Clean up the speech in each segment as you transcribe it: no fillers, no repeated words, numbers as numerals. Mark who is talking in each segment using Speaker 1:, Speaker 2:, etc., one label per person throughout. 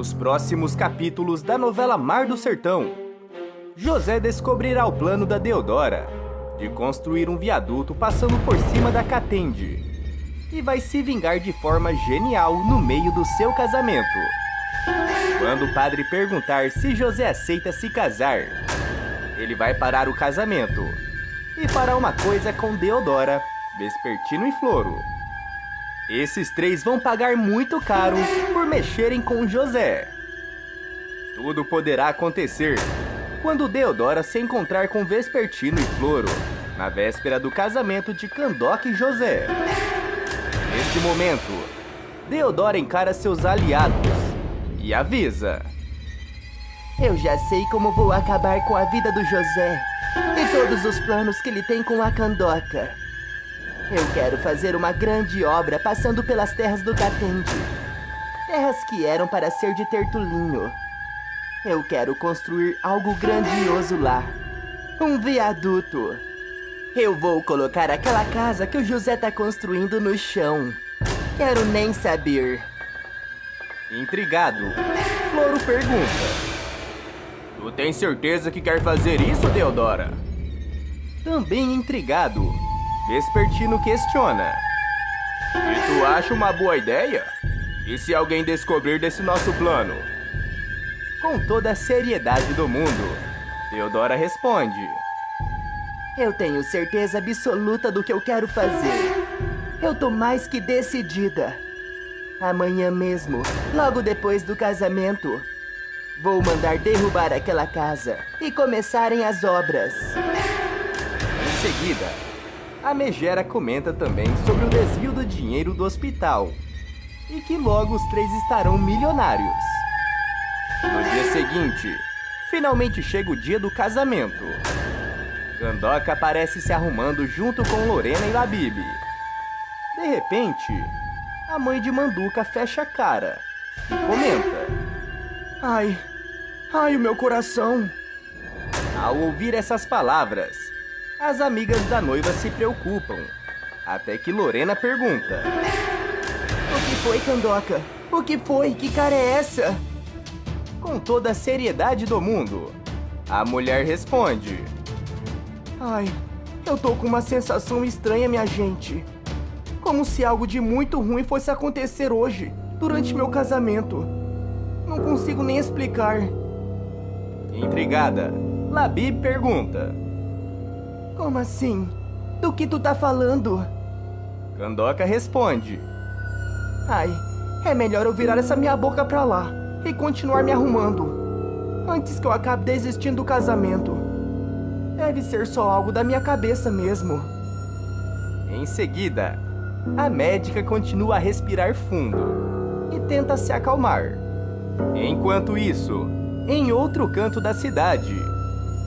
Speaker 1: Nos próximos capítulos da novela Mar do Sertão, José descobrirá o plano da Deodora de construir um viaduto passando por cima da Catende e vai se vingar de forma genial no meio do seu casamento. Quando o padre perguntar se José aceita se casar, ele vai parar o casamento e fará uma coisa com Deodora, Vespertino e Floro. Esses três vão pagar muito caro por mexerem com José. Tudo poderá acontecer quando Deodora se encontrar com Vespertino e Floro na véspera do casamento de Candoca e José. Neste momento, Deodora encara seus aliados e avisa:
Speaker 2: eu já sei como vou acabar com a vida do José e todos os planos que ele tem com a Candoca. Eu quero fazer uma grande obra passando pelas terras do Catende. Terras que eram para ser de Tertulinho. Eu quero construir algo grandioso lá. Um viaduto. Eu vou colocar aquela casa que o José tá construindo no chão. Quero nem saber.
Speaker 1: Intrigado, Floro pergunta: tu tem certeza que quer fazer isso, Deodora? Também intrigado, Vespertino questiona: e tu acha uma boa ideia? E se alguém descobrir desse nosso plano? Com toda a seriedade do mundo, Deodora responde:
Speaker 2: eu tenho certeza absoluta do que eu quero fazer. Eu tô mais que decidida. Amanhã mesmo, logo depois do casamento, vou mandar derrubar aquela casa e começarem as obras.
Speaker 1: Em seguida, a megera comenta também sobre o desvio do dinheiro do hospital e que logo os três estarão milionários. No dia seguinte, finalmente chega o dia do casamento. Candoca aparece se arrumando junto com Lorena e Labibe. De repente, a mãe de Manduca fecha a cara e comenta:
Speaker 2: Ai, o meu coração.
Speaker 1: Ao ouvir essas palavras, as amigas da noiva se preocupam, até que Lorena pergunta:
Speaker 2: o que foi, Candoca? O que foi? Que cara é essa?
Speaker 1: Com toda a seriedade do mundo, a mulher responde:
Speaker 2: ai, eu tô com uma sensação estranha, minha gente. Como se algo de muito ruim fosse acontecer hoje, durante meu casamento. Não consigo nem explicar.
Speaker 1: Intrigada, Labibe pergunta:
Speaker 2: como assim? Do que tu tá falando?
Speaker 1: Candoca responde:
Speaker 2: ai, é melhor eu virar essa minha boca pra lá e continuar me arrumando, antes que eu acabe desistindo do casamento. Deve ser só algo da minha cabeça mesmo.
Speaker 1: Em seguida, a médica continua a respirar fundo e tenta se acalmar. Enquanto isso, em outro canto da cidade,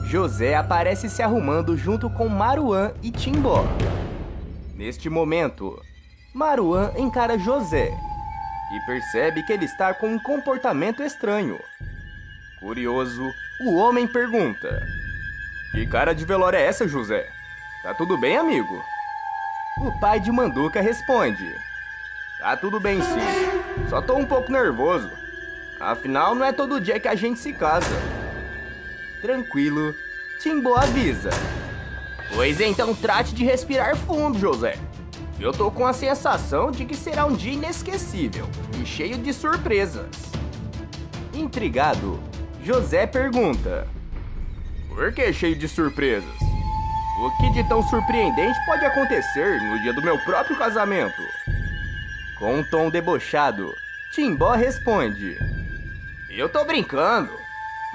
Speaker 1: José aparece se arrumando junto com Maruã e Timbó. Neste momento, Maruã encara José e percebe que ele está com um comportamento estranho. Curioso, o homem pergunta: que cara de velório é essa, José? Tá tudo bem, amigo? O pai de Manduca responde: tá tudo bem sim, só tô um pouco nervoso. Afinal, não é todo dia que a gente se casa. Tranquilo, Timbó avisa: pois então trate de respirar fundo, José. Eu tô com a sensação de que será um dia inesquecível e cheio de surpresas. Intrigado, José pergunta: por que cheio de surpresas? O que de tão surpreendente pode acontecer no dia do meu próprio casamento? Com um tom debochado, Timbó responde: eu tô brincando,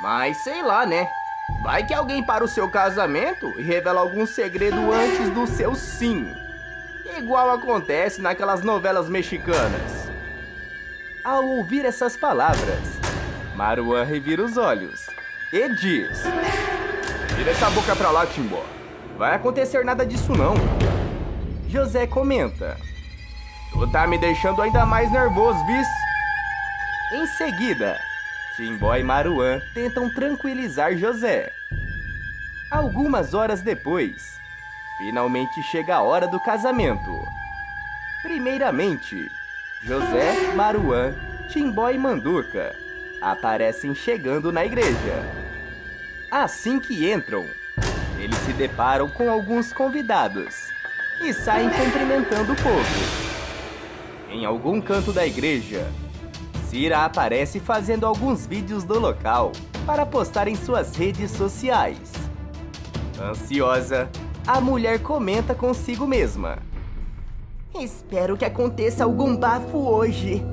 Speaker 1: mas sei lá, né? Vai que alguém para o seu casamento e revela algum segredo antes do seu sim. Igual acontece naquelas novelas mexicanas. Ao ouvir essas palavras, Maruã revira os olhos e diz: vira essa boca pra lá, Timbó. Vai acontecer nada disso não. José comenta: tu tá me deixando ainda mais nervoso, vis? Em seguida, Timbó e Maruã tentam tranquilizar José. Algumas horas depois, finalmente chega a hora do casamento. Primeiramente, José, Maruã, Timbó e Manduca aparecem chegando na igreja. Assim que entram, eles se deparam com alguns convidados e saem cumprimentando o povo. Em algum canto da igreja, Cira aparece fazendo alguns vídeos do local para postar em suas redes sociais. Ansiosa, a mulher comenta consigo mesma:
Speaker 2: Espero que aconteça algum bafo hoje.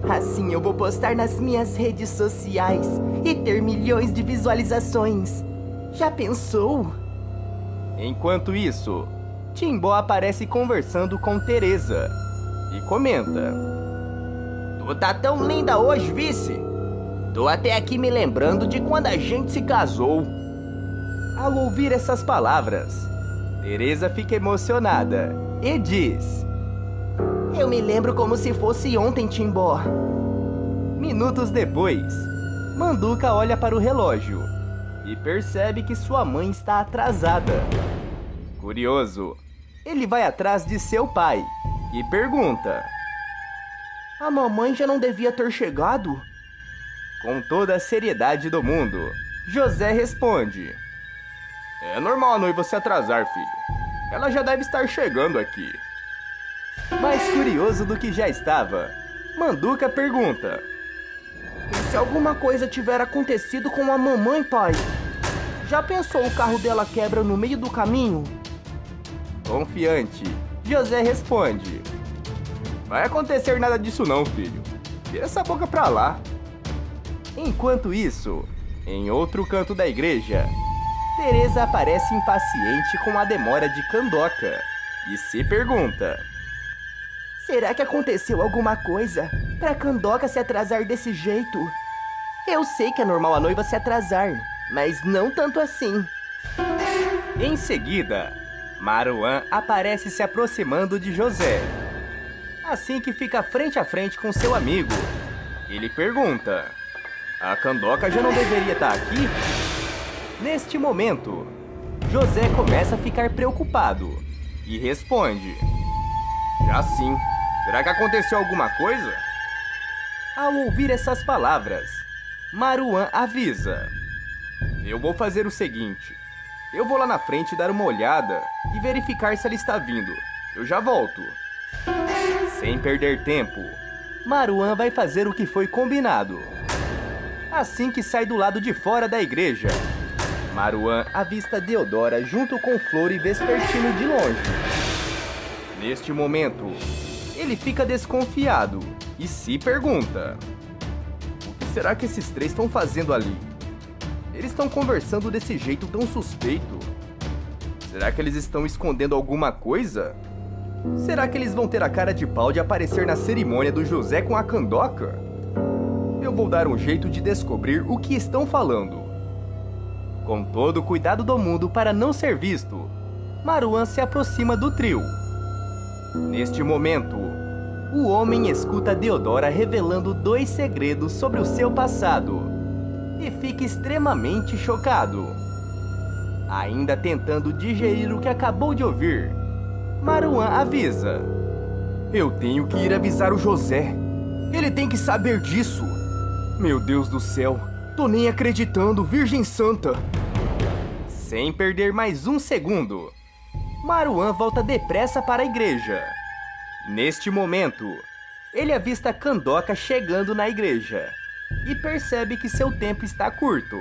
Speaker 2: Assim eu vou postar nas minhas redes sociais e ter milhões de visualizações. Já pensou?
Speaker 1: Enquanto isso, Timbó aparece conversando com Teresa e comenta:
Speaker 2: Tu tá tão linda hoje, vice. Tô até aqui me lembrando de quando a gente se casou.
Speaker 1: Ao ouvir essas palavras, Teresa fica emocionada e diz:
Speaker 2: Eu me lembro como se fosse ontem, Timbó.
Speaker 1: Minutos depois, Manduca olha para o relógio e percebe que sua mãe está atrasada. Curioso, ele vai atrás de seu pai e pergunta:
Speaker 2: A mamãe já não devia ter chegado?
Speaker 1: Com toda a seriedade do mundo, José responde: É normal a noiva se atrasar, filho. Ela já deve estar chegando aqui. Mais curioso do que já estava, Manduca pergunta:
Speaker 2: E se alguma coisa tiver acontecido com a mamãe, pai? Já pensou o carro dela quebra no meio do caminho?
Speaker 1: Confiante, José responde: Vai acontecer nada disso não, filho. Vira essa boca pra lá. Enquanto isso, em outro canto da igreja, Teresa aparece impaciente com a demora de Candoca e se pergunta:
Speaker 2: Será que aconteceu alguma coisa pra Candoca se atrasar desse jeito? Eu sei que é normal a noiva se atrasar, mas não tanto assim.
Speaker 1: Em seguida, Maruan aparece se aproximando de José. Assim que fica frente a frente com seu amigo, ele pergunta: A Candoca já não deveria estar aqui? Neste momento, José começa a ficar preocupado e responde: Já sim. Será que aconteceu alguma coisa? Ao ouvir essas palavras, Maruan avisa: Eu vou fazer o seguinte. Eu vou lá na frente dar uma olhada e verificar se ela está vindo. Eu já volto. Sem perder tempo, Maruan vai fazer o que foi combinado. Assim que sai do lado de fora da igreja, Maruan avista Deodora junto com Flor e Vespertino de longe. Neste momento, ele fica desconfiado e se pergunta: O que será que esses três estão fazendo ali? Eles estão conversando desse jeito tão suspeito. Será que eles estão escondendo alguma coisa? Será que eles vão ter a cara de pau de aparecer na cerimônia do José com a Candoca? Eu vou dar um jeito de descobrir o que estão falando. Com todo o cuidado do mundo para não ser visto, Maruan se aproxima do trio. Neste momento, o homem escuta Deodora revelando 2 segredos sobre o seu passado e fica extremamente chocado. Ainda tentando digerir o que acabou de ouvir, Maruan avisa: Eu tenho que ir avisar o José. Ele tem que saber disso. Meu Deus do céu, tô nem acreditando, Virgem Santa. Sem perder mais um segundo, Maruan volta depressa para a igreja. Neste momento, ele avista Candoca chegando na igreja e percebe que seu tempo está curto.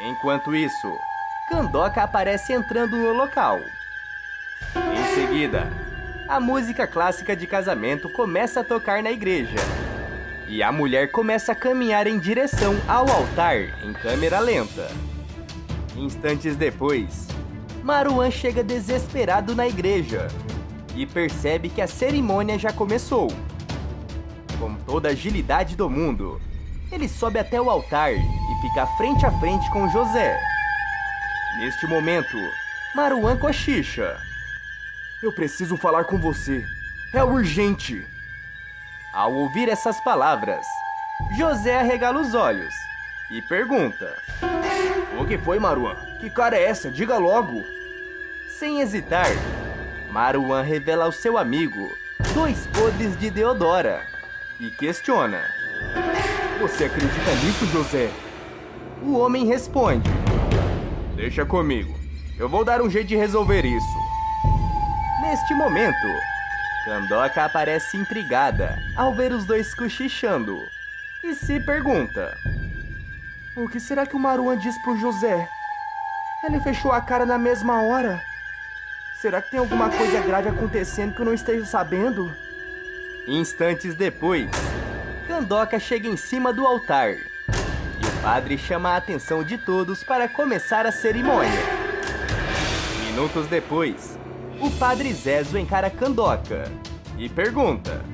Speaker 1: Enquanto isso, Candoca aparece entrando no local. Em seguida, a música clássica de casamento começa a tocar na igreja e a mulher começa a caminhar em direção ao altar em câmera lenta. Instantes depois, Maruan chega desesperado na igreja e percebe que a cerimônia já começou. Com toda a agilidade do mundo, ele sobe até o altar e fica frente a frente com José. Neste momento, Maruan cochicha: Eu preciso falar com você. É urgente. Ao ouvir essas palavras, José arregala os olhos e pergunta: O que foi, Maruan? Que cara é essa? Diga logo. Sem hesitar, Maruan revela ao seu amigo 2 podres de Deodora e questiona: Você acredita nisso, José? O homem responde: deixa comigo. Eu vou dar um jeito de resolver isso. Neste momento, Candoca aparece intrigada ao ver os dois cochichando e se pergunta: o que será que o Maruan diz pro José? Ele fechou a cara na mesma hora. Será que tem alguma coisa grave acontecendo que eu não esteja sabendo? Instantes depois, Candoca chega em cima do altar e o padre chama a atenção de todos para começar a cerimônia. Minutos depois, o padre Zezo encara Candoca e pergunta: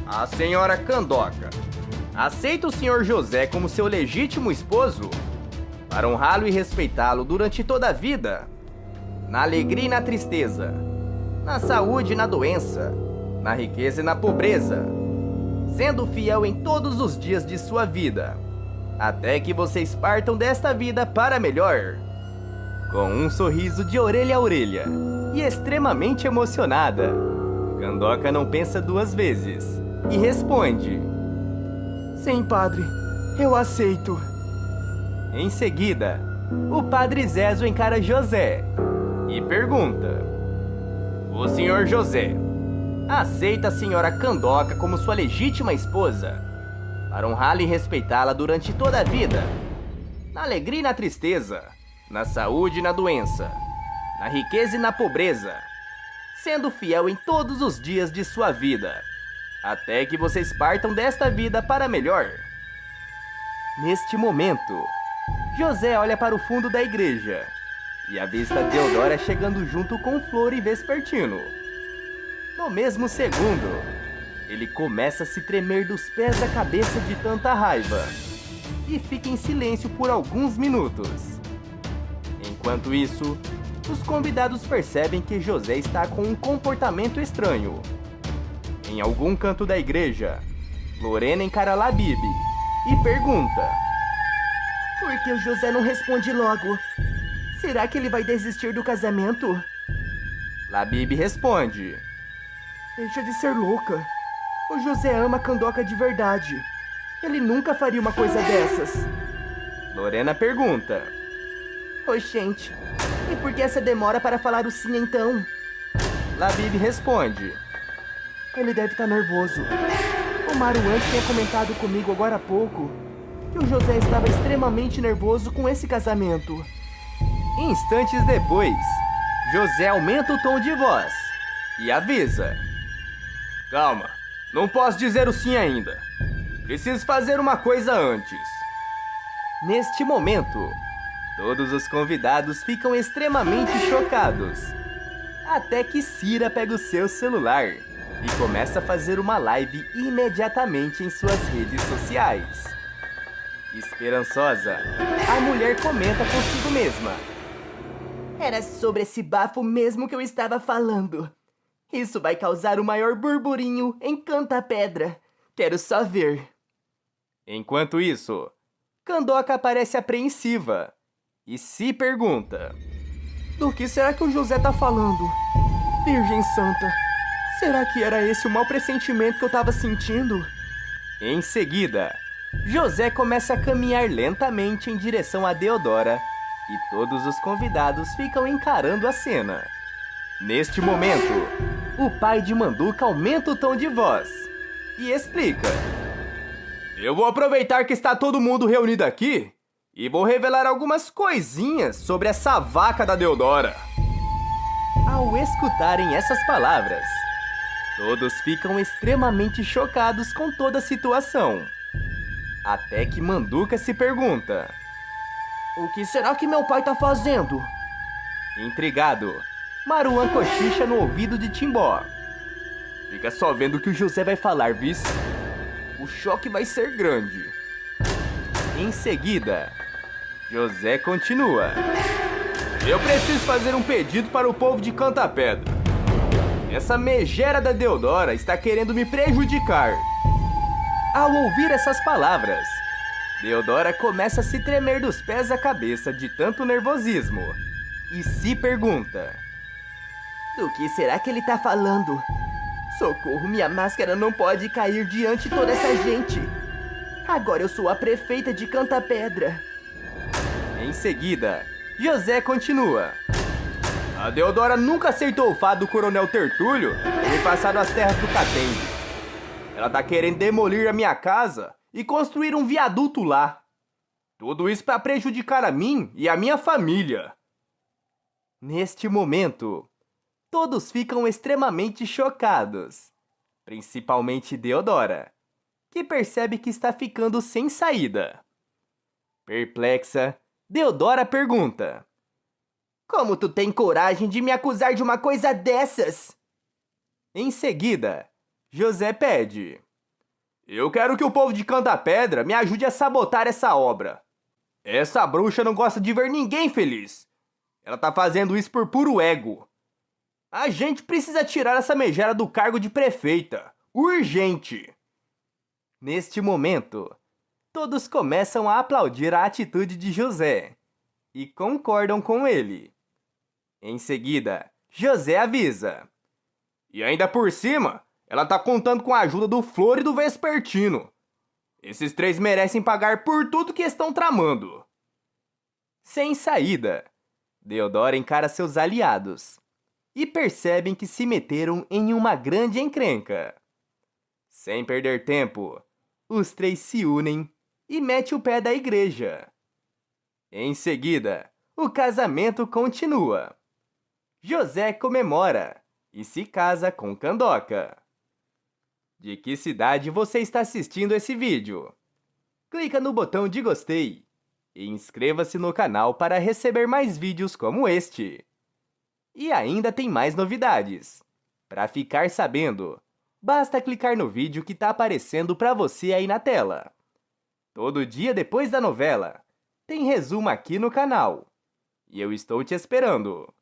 Speaker 1: a senhora Candoca aceita o senhor José como seu legítimo esposo para honrá-lo e respeitá-lo durante toda a vida? Na alegria e na tristeza, na saúde e na doença, na riqueza e na pobreza, sendo fiel em todos os dias de sua vida, até que vocês partam desta vida para melhor. Com um sorriso de orelha a orelha e extremamente emocionada, Candoca não pensa duas vezes e responde: sim, padre, eu aceito. Em seguida, o padre Zezo encara José e pergunta: o senhor José aceita a senhora Candoca como sua legítima esposa para honrá-la e respeitá-la durante toda a vida, na alegria e na tristeza, na saúde e na doença, na riqueza e na pobreza, sendo fiel em todos os dias de sua vida, até que vocês partam desta vida para melhor? Neste momento, José olha para o fundo da igreja e avista Deodora chegando junto com Flor e Vespertino. No mesmo segundo, ele começa a se tremer dos pés à cabeça de tanta raiva e fica em silêncio por alguns minutos. Enquanto isso, os convidados percebem que José está com um comportamento estranho. Em algum canto da igreja, Lorena encara Labib e pergunta:
Speaker 2: por que o José não responde logo? Será que ele vai desistir do casamento?
Speaker 1: Labib responde:
Speaker 2: deixa de ser louca. O José ama a Candoca de verdade. Ele nunca faria uma coisa dessas.
Speaker 1: Lorena pergunta:
Speaker 2: oxente, e por que essa demora para falar o sim então?
Speaker 1: Labib responde:
Speaker 2: ele deve estar nervoso. O Maruan tinha comentado comigo agora há pouco que o José estava extremamente nervoso com esse casamento.
Speaker 1: Instantes depois, José aumenta o tom de voz e avisa: calma, não posso dizer o sim ainda. Preciso fazer uma coisa antes. Neste momento, todos os convidados ficam extremamente chocados, até que Cira pega o seu celular e começa a fazer uma live imediatamente em suas redes sociais. Esperançosa, a mulher comenta consigo mesma:
Speaker 2: era sobre esse bafo mesmo que eu estava falando. Isso vai causar o maior burburinho em Canta Pedra. Quero só ver.
Speaker 1: Enquanto isso, Candoca parece apreensiva e se pergunta:
Speaker 2: do que será que o José tá falando? Virgem Santa, será que era esse o mau pressentimento que eu tava sentindo?
Speaker 1: Em seguida, José começa a caminhar lentamente em direção a Deodora e todos os convidados ficam encarando a cena. Neste momento, o pai de Manduca aumenta o tom de voz e explica: eu vou aproveitar que está todo mundo reunido aqui e vou revelar algumas coisinhas sobre essa vaca da Deodora. Ao escutarem essas palavras, todos ficam extremamente chocados com toda a situação. Até que Manduca se pergunta:
Speaker 2: o que será que meu pai tá fazendo?
Speaker 1: Intrigado, Maruan cochicha no ouvido de Timbó: fica só vendo o que o José vai falar, vice. O choque vai ser grande. Em seguida, José continua: eu preciso fazer um pedido para o povo de Canta Pedra. Essa megera da Deodora está querendo me prejudicar. Ao ouvir essas palavras, Deodora começa a se tremer dos pés à cabeça de tanto nervosismo e se pergunta:
Speaker 2: do que será que ele tá falando? Socorro, minha máscara não pode cair diante de toda essa gente. Agora eu sou a prefeita de Cantapedra.
Speaker 1: Em seguida, José continua. A Deodora nunca aceitou o fato do Coronel Tertúlio ter passado as terras do Catende. Ela tá querendo demolir a minha casa e construir um viaduto lá. Tudo isso para prejudicar a mim e a minha família. Neste momento, todos ficam extremamente chocados. Principalmente Deodora, que percebe que está ficando sem saída. Perplexa, Deodora pergunta:
Speaker 2: Como tu tem coragem de me acusar de uma coisa dessas?
Speaker 1: Em seguida, José pede: Eu quero que o povo de Cantapedra me ajude a sabotar essa obra. Essa bruxa não gosta de ver ninguém feliz. Ela tá fazendo isso por puro ego. A gente precisa tirar essa megera do cargo de prefeita. Urgente! Neste momento, todos começam a aplaudir a atitude de José e concordam com ele. Em seguida, José avisa: E ainda por cima, ela tá contando com a ajuda do Flor e do Vespertino. Esses três merecem pagar por tudo que estão tramando. Sem saída, Deodora encara seus aliados e percebem que se meteram em uma grande encrenca. Sem perder tempo, os três se unem e metem o pé da igreja. Em seguida, o casamento continua. José comemora e se casa com Candoca. De que cidade você está assistindo esse vídeo? Clica no botão de gostei e inscreva-se no canal para receber mais vídeos como este. E ainda tem mais novidades. Para ficar sabendo, basta clicar no vídeo que está aparecendo para você aí na tela. Todo dia depois da novela, tem resumo aqui no canal. E eu estou te esperando.